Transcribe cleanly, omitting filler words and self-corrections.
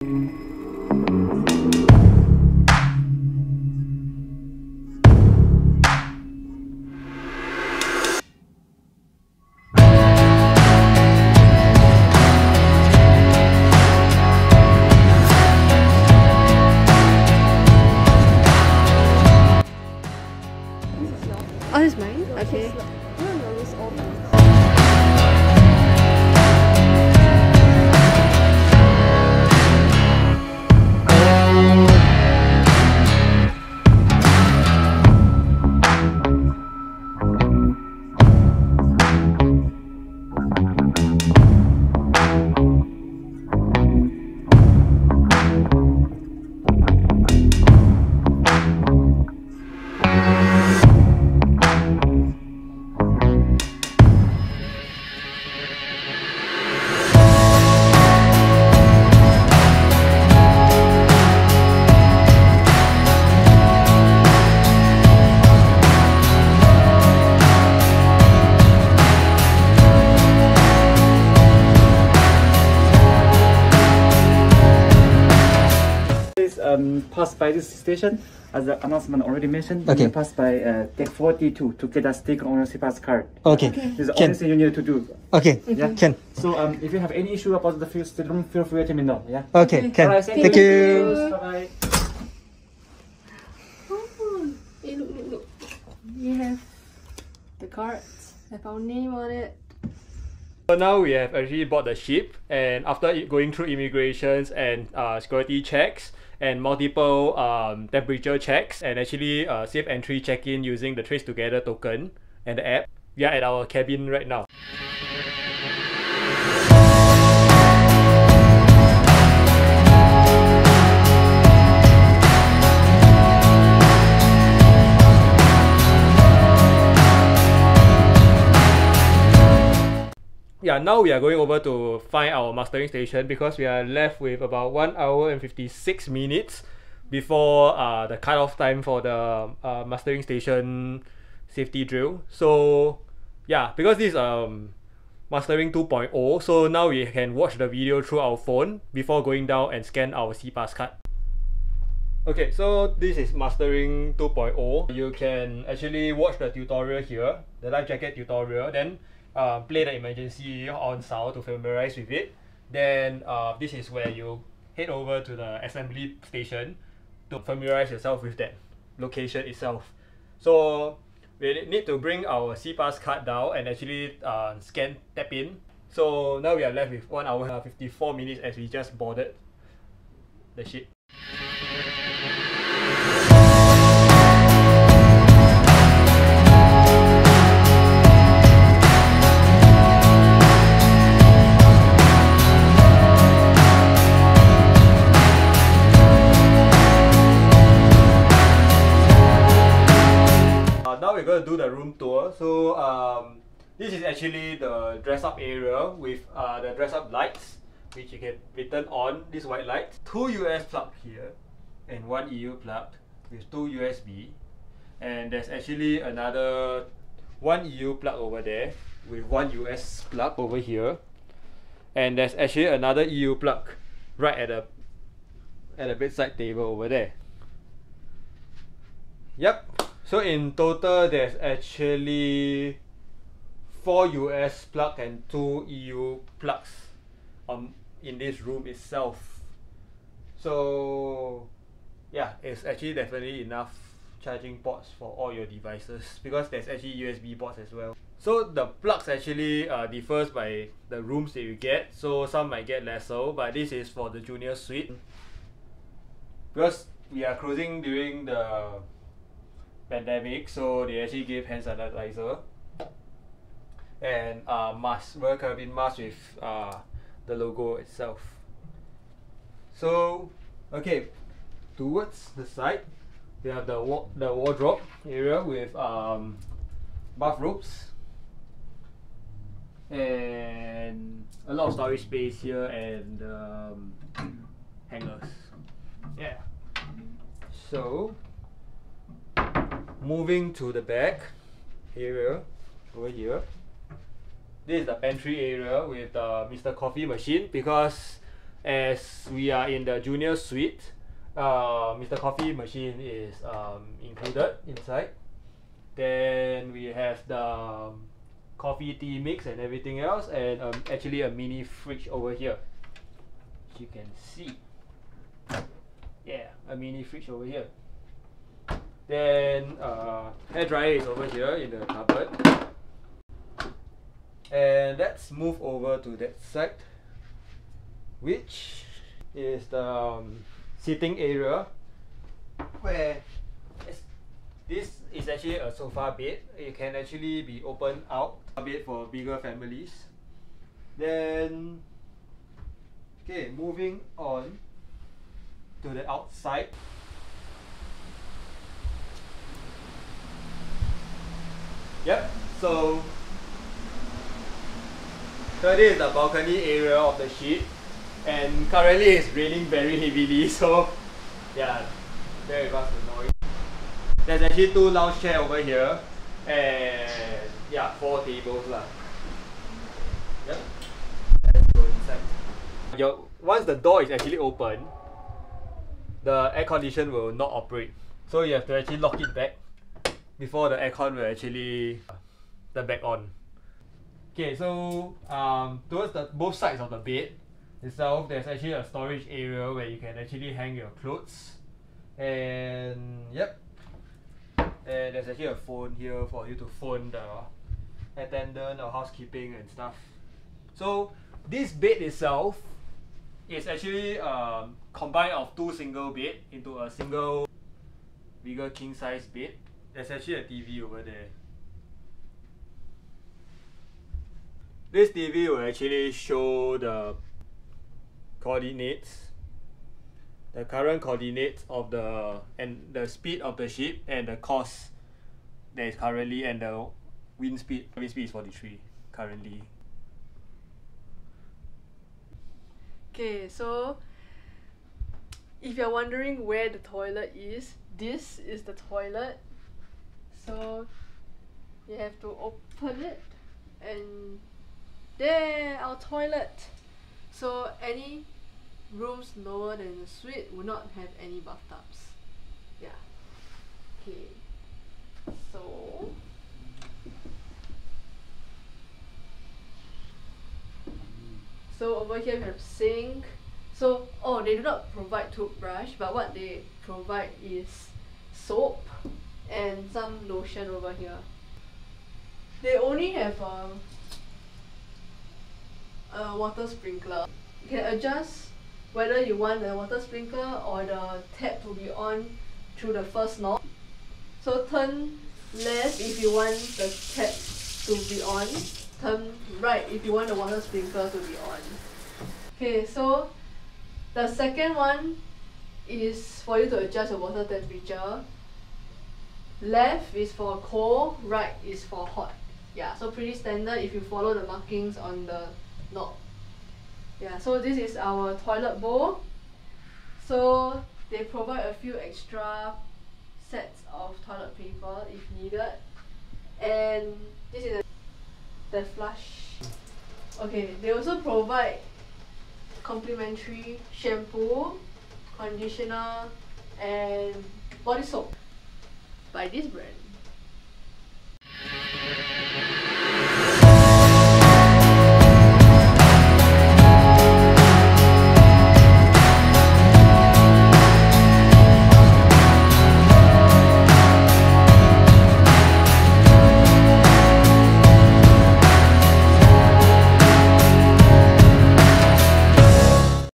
Oh, this is mine? Okay. No, it's all mine. Pass by this station, as the announcement already mentioned. Okay. You pass by Deck 42 to get a stick on your pass card. Okay. This is the Can. only thing you need to do. Okay. Yeah. Can. So if you have any issue about the room, feel free to let me know. Yeah. Okay. Can. Alright, Thank you. Bye bye. Oh, hey, look. We have the cards. Have our name on it. So now we have actually bought the ship, and after going through immigrations and security checks and multiple temperature checks and actually safe entry check-in using the Trace Together token and the app, we are at our cabin right now. Yeah, now we are going over to find our mustering station because we are left with about 1 hour and 56 minutes before the cutoff time for the mustering station safety drill. So yeah, because this is mustering 2.0, so now we can watch the video through our phone before going down and scan our CPass card. Okay, so this is mustering 2.0. You can actually watch the tutorial here, the life jacket tutorial, then play the emergency on sound to familiarize with it. Then this is where you head over to the assembly station to familiarize yourself with that location itself. So we need to bring our CPass card down and actually tap in. So now we are left with 1 hour and 54 minutes as we just boarded the ship. Now we're going to do the room tour. So this is actually the dress up area with the dress up lights, which you can turn on, these white lights. 2 US plug here and 1 EU plug with 2 USB, and there's actually another 1 EU plug over there with 1 US plug over here, and there's actually another EU plug right at the bedside table over there. Yep. So in total, there's actually 4 US plug and 2 EU plugs in this room itself. So yeah, it's actually definitely enough charging ports for all your devices because there's actually USB ports as well. So the plugs actually differs by the rooms that you get. So some might get lesser, but this is for the junior suite. Because we are cruising during the pandemic, so they actually gave hand sanitizer and mask, Royal Caribbean mask with the logo itself. So okay, towards the side we have the wardrobe area with bathrobes and a lot of storage space here and hangers. Yeah. So moving to the back area over here, this is the pantry area with the Mr. Coffee machine because as we are in the junior suite, Mr. Coffee machine is included inside. Then we have the coffee tea mix and everything else, and actually a mini fridge over here, as you can see. Yeah, a mini fridge over here. Then hair dryer is over here in the cupboard. And let's move over to that side, which is the sitting area, where this is actually a sofa bed. It can actually be opened out a bit for bigger families. Then, okay, moving on to the outside. Yep, so this is the balcony area of the ship, and currently it's raining very heavily, so yeah, there was the noise. There's actually 2 lounge chairs over here, and yeah, 4 tables lah. Yep, let's go inside. Once the door is actually open, the air condition will not operate, so you have to actually lock it back before the aircon will actually turn back on. Okay, so towards both sides of the bed itself, there's actually a storage area where you can actually hang your clothes. And yep, and there's actually a phone here for you to phone the attendant or housekeeping and stuff. So this bed itself is actually combined of 2 single bed into a single bigger king size bed. There's actually a TV over there. This TV will actually show the coordinates, the current coordinates of the speed of the ship and the course that is currently, and the wind speed. Wind speed is 43 currently. Okay, so if you're wondering where the toilet is, this is the toilet. So you have to open it, and there, our toilet. So any rooms lower than the suite will not have any bathtubs. Yeah. Okay. So over here we have sink. So they do not provide toothbrush, but what they provide is soap and some lotion over here. They only have a water sprinkler. You can adjust whether you want the water sprinkler or the tap to be on through the first knob. So turn left if you want the tap to be on, turn right if you want the water sprinkler to be on. Okay, so the second one is for you to adjust your water temperature. Left is for cold, right is for hot. Yeah, so pretty standard if you follow the markings on the knob. Yeah, so this is our toilet bowl. So they provide a few extra sets of toilet paper if needed. And this is the flush. Okay, they also provide complimentary shampoo, conditioner, and body soap by this brand.